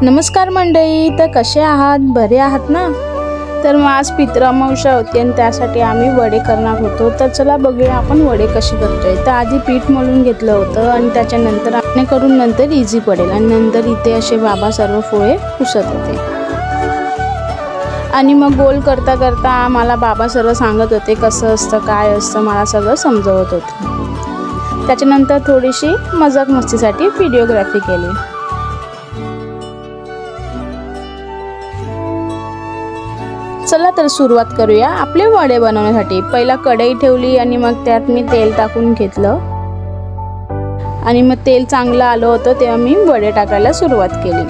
नमस्कार मंडळी, तर कसे आहात? बरे आहात ना? तर मग आज पितृ अमावस्या होती आणि त्यासाठी आम्ही वडे करणार होतो। तर चला बघूया आपण वडे कसे करतोय। तर आधी पीठ मळून घेतलं होतं आणि त्याच्यानंतर आपण करून नंतर इझी पडेल। आणि नंतर इथे असे बाबा सर्व पोहे पुसत होते आणि मग गोल करता करता मला बाबा सर्व सांगत होते कसं असतं काय असतं, मला सगळं समजवत होते। त्याच्यानंतर थोडीशी मजाक मस्तीसाठी व्हिडिओग्राफी केली। चला तर सुरुवात करूया आपले वडे बनवण्यासाठी। पहिला कढई ठेवली आणि मग त्यात मी तेल टाकून घेतलं आणि मग तेल चांगलं आलं होतं तेव्हा मी वडे टाकायला सुरुवात केली।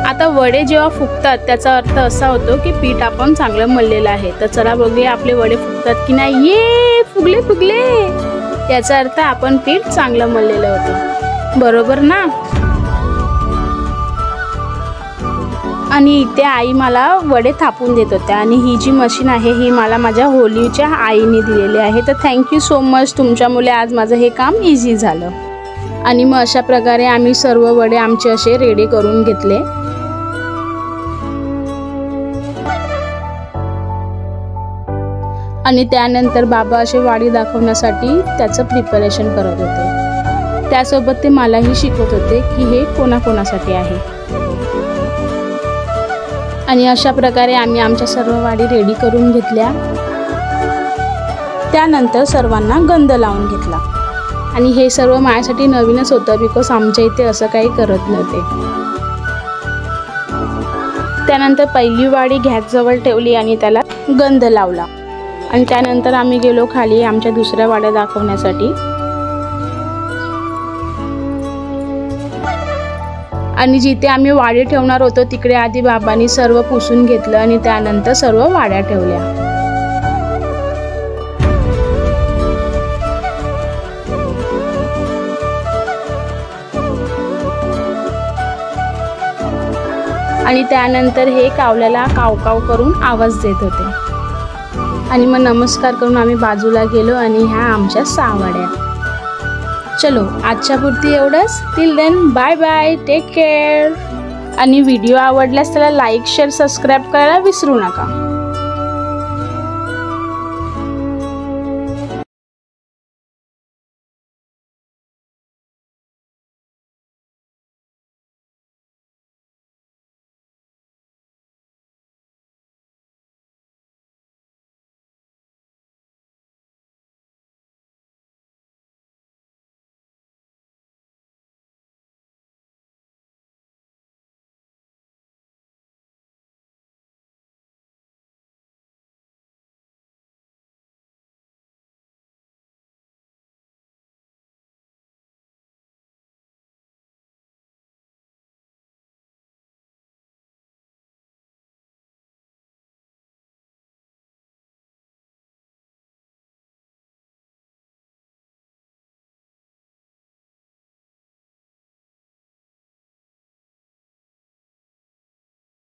आता वडे जेव्हा फुगतात त्याचा अर्थ असा होतो की पीठ आपण चांगलं मळलेलं आहे। तर चला बघूया आपले वडे फुगतात की नाही। ये फुगले फुगले, याचा अर्थ आपण पीठ चांगलं मळलेलं होतं, बरोबर ना? आणि इथे आई मला वडे थापून देत होत्या आणि ही जी मशीन आहे ही मला माझ्या होलीच्या आईने दिलेली आहे। तर थँक्यू सो मच, तुमच्यामुळे आज माझं हे काम इझी झालं। आणि मग अशा प्रकारे आम्ही सर्व वडे आमचे असे रेडी करून घेतले। आणि त्यानंतर बाबा असे वाडी दाखवण्यासाठी त्याचं प्रिपरेशन करत होते। त्यासोबत ते मलाही शिकवत होते की हे कोणाकोणासाठी आहे। आणि अशा प्रकारे आम्ही आमच्या सर्व वाडी रेडी करून घेतल्या। त्यानंतर सर्वांना गंध लावून घेतला आणि हे सर्व माझ्यासाठी नवीनच होतं बिकॉज आमच्या इथे असं काही करत नव्हते। त्यानंतर पहिली वाडी गॅसजवळ ठेवली आणि त्याला गंध लावला आणि त्यानंतर आम्ही गेलो खाली आमच्या दुसऱ्या वाड्या दाखवण्यासाठी। आणि जिथे आम्ही वाडे ठेवणार होतो तिकडे आधी बाबांनी सर्व पुसून घेतलं आणि त्यानंतर सर्व वाड्या ठेवल्या। आणि त्यानंतर हे कावल्याला कावकाव करून आवाज देत होते आणि मग नमस्कार करून आम्ही बाजूला गेलो आणि ह्या आमच्या 6 वाड्या। चलो आजच्या पुरती एवढंच। Till then bye bye, take care. आणि व्हिडिओ आवडल्यास त्याला लाईक शेअर सबस्क्राईब करायला विसरू नका।